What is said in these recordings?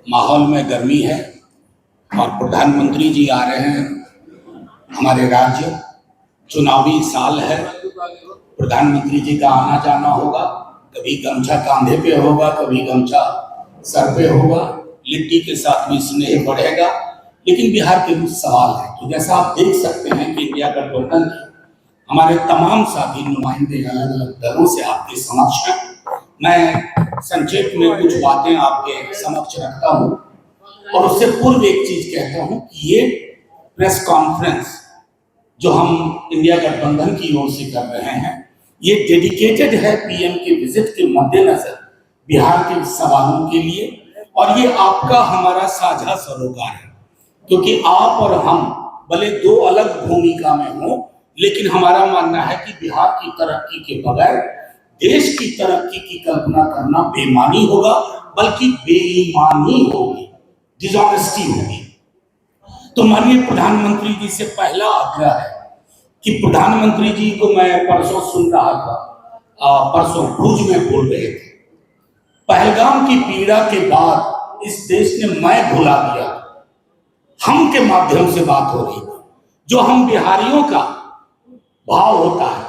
माहौल में गर्मी है और प्रधानमंत्री जी आ रहे हैं। हमारे राज्य चुनावी साल है, प्रधानमंत्री जी का आना जाना होगा। कभी गमछा कांधे पे होगा, कभी गमछा सर पे होगा, लिट्टी के साथ भी स्नेह बढ़ेगा। लेकिन बिहार के कुछ सवाल है। तो जैसा आप देख सकते हैं कि इंडिया गठबंधन हमारे तमाम साथी नुमाइंदे अलग अलग दलों से आपके समक्ष हैं। मैं संक्षेप में कुछ बातें आपके समक्ष रखता हूं और उससे पूर्व एक चीज कहता हूं कि ये प्रेस कॉन्फ्रेंस जो हम इंडिया गठबंधन की ओर से कर रहे हैं, ये डेडिकेटेड है पीएम के विजिट के मद्देनजर बिहार के सवालों के लिए। और ये आपका हमारा साझा सरोकार है, क्योंकि आप और हम भले दो अलग भूमिका में हों, लेकिन हमारा मानना है कि बिहार की तरक्की के बगैर देश की तरक्की की कल्पना करना बेईमानी होगा, बल्कि बेईमानी होगी, डिसऑनेस्टी होगी। तो माननीय प्रधानमंत्री जी से पहला आग्रह है कि प्रधानमंत्री जी को मैं परसों सुन रहा था, परसों भुज में बोल रहे थे, पहलगाम की पीड़ा के बाद इस देश ने मैं भुला दिया, हम के माध्यम से बात हो रही थी। जो हम बिहारियों का भाव होता है,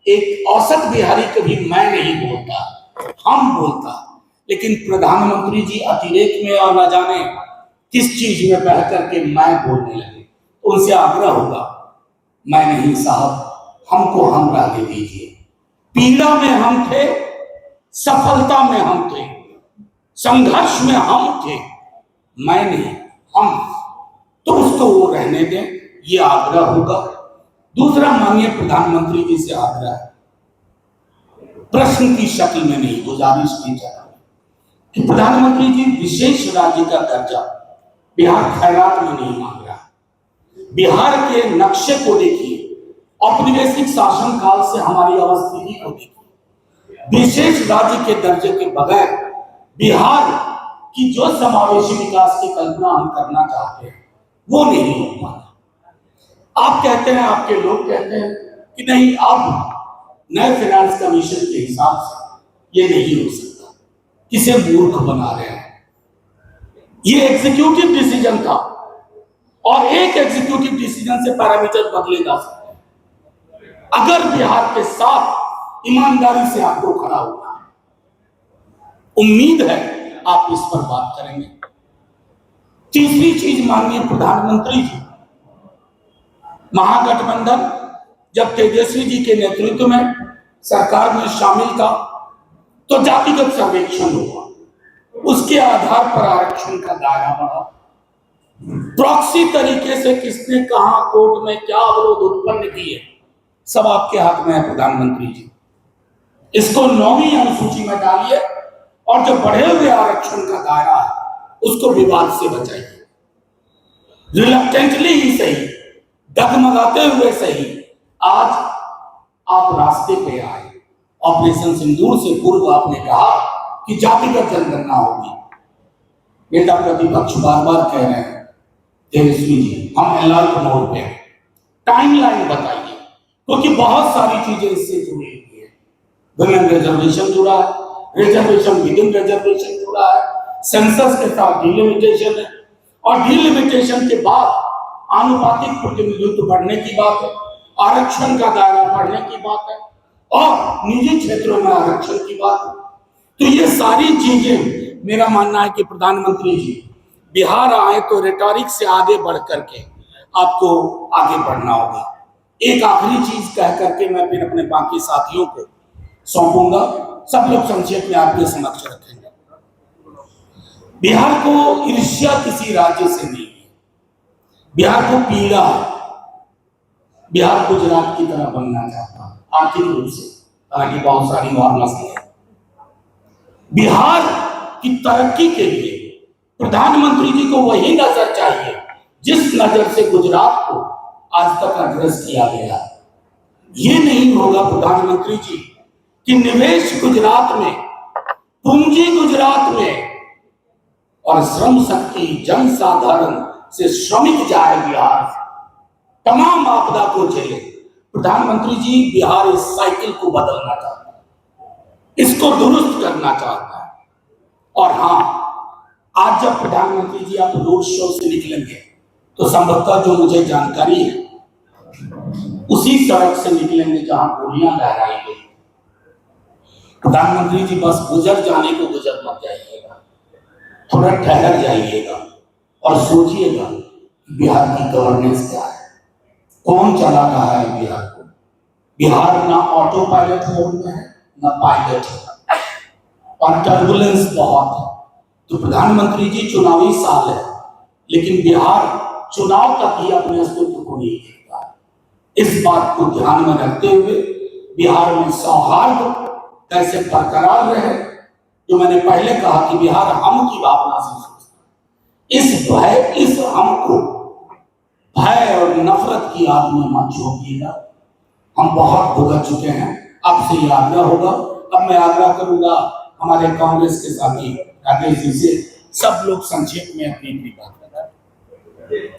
एक औसत बिहारी कभी मैं नहीं बोलता, हम बोलता। लेकिन प्रधानमंत्री जी अतिरेक में और न जाने किस चीज में बह करके मैं बोलने लगे। उनसे आग्रह होगा, मैं नहीं साहब, हमको हम रहने दीजिए। पीड़ा में हम थे, सफलता में हम थे, संघर्ष में हम थे, मैं नहीं हम। तो उसको वो रहने दें, ये आग्रह होगा। दूसरा माननीय प्रधानमंत्री जी से आग्रह है, प्रश्न की शक्ल में नहीं, गुजारिश की जा रही कि प्रधानमंत्री जी विशेष राज्य का दर्जा बिहार खैरात में नहीं मांग रहा। बिहार के नक्शे को देखिए, औपनिवेशिक शासन काल से हमारी अवस्थिति को देखिए। विशेष राज्य के दर्जे के बगैर बिहार की जो समावेशी विकास की कल्पना हम करना चाहते हैं, वो नहीं हो पाता। आप कहते हैं, आपके लोग कहते हैं कि नहीं, अब नए फाइनेंस कमीशन के हिसाब से ये नहीं हो सकता, किसे मूर्ख बना रहे हैं। ये एग्जीक्यूटिव डिसीजन था और एक एग्जीक्यूटिव डिसीजन से पैरामीटर बदले जा सकते हैं। अगर बिहार के साथ ईमानदारी से आपको खड़ा होना है, उम्मीद है आप इस पर बात करेंगे। तीसरी चीज, माननीय प्रधानमंत्री जी, महागठबंधन जब तेजस्वी जी के नेतृत्व में सरकार में शामिल था तो जातिगत सर्वेक्षण हुआ, उसके आधार पर आरक्षण का दायरा बढ़ा। प्रॉक्सी तरीके से किसने कहां कोर्ट में क्या अवरोध उत्पन्न किए, सब आपके हाथ में है प्रधानमंत्री जी। इसको 9वीं अनुसूची में डालिए और जो बढ़े हुए आरक्षण का दायरा है उसको विवाद से बचाइए। रिलक्टेंटली ही सही, डगमगाते हुए सही, आज आप रास्ते पे आए। ऑपरेशन सिंदूर से पूर्व आपने कहा कि जातिगत जनगणना होगी। नेता प्रतिपक्ष बार बार कह रहे हैं, तेजस्वी जी हम अलर्ट मोड पे हैं, टाइमलाइन बताइए, क्योंकि बहुत सारी चीजें इससे जुड़ी हुई है। वुमेन रिजर्वेशन जुड़ा है, रिजर्वेशन विद इन रिजर्वेशन जुड़ा है, सेंसस के साथ डिलिमिटेशन है, और डिलिमिटेशन के बाद आनुपातिक प्रतिनिधित्व बढ़ने की बात है, आरक्षण का दायरा बढ़ने की बात है, और निजी क्षेत्रों में आरक्षण की बात है। तो ये सारी चीजें, मेरा मानना है कि प्रधानमंत्री जी बिहार आए तो रेटोरिक से आगे बढ़ करके आपको आगे बढ़ना होगा। एक आखिरी चीज कह करके मैं फिर अपने बाकी साथियों को सौंपूंगा, सब लोग संक्षेप में आपके समक्ष रखेंगे। बिहार को ईर्ष्या किसी राज्य से नहीं है, बिहार को पीड़ा है। बिहार गुजरात की तरह बनना चाहता है आर्थिक रूप से, हालांकि बहुत सारी और मसले हैं। बिहार की तरक्की के लिए प्रधानमंत्री जी को वही नजर चाहिए जिस नजर से गुजरात को आज तक एड्रेस किया गया। ये नहीं होगा प्रधानमंत्री जी कि निवेश गुजरात में, पूंजी गुजरात में, और श्रम शक्ति जनसाधारण से श्रमिक जाए बिहार, तमाम आपदा को झेले। प्रधानमंत्री जी बिहार इस साइकिल को बदलना चाहता है, इसको दुरुस्त करना चाहता है। और हाँ, आज जब प्रधानमंत्री जी आप रोड शो से निकलेंगे तो संभवतः जो मुझे जानकारी है उसी सड़क से निकलेंगे जहां गोलियां लहराई गई। प्रधानमंत्री जी बस गुजर जाने को गुजर मत जाइएगा, थोड़ा ठहर जाइएगा और सोचिएगा बिहार की गवर्नेंस क्या है, कौन चला रहा है बिहार को। बिहार ना ऑटो पायलट मोड में है ना पायलट है और टर्बुलेंस बहुत है। तो प्रधानमंत्री जी चुनावी साल है, लेकिन बिहार चुनाव तक ही अपने अस्तित्व को नहीं देखता है। इस बात को ध्यान में रखते हुए बिहार में सौहार्द कैसे बरकरार रहे, जो मैंने पहले कहा कि बिहार हम की भावना से सोचता है। इस हम को भय और नफरत की आग में मत झोंकिएगा। हम बहुत भुगत चुके हैं, आपसे ये आग्रह होगा। अब मैं आग्रह करूंगा हमारे कांग्रेस के साथी राकेश जी से, सब लोग संक्षेप में अपनी बात करें।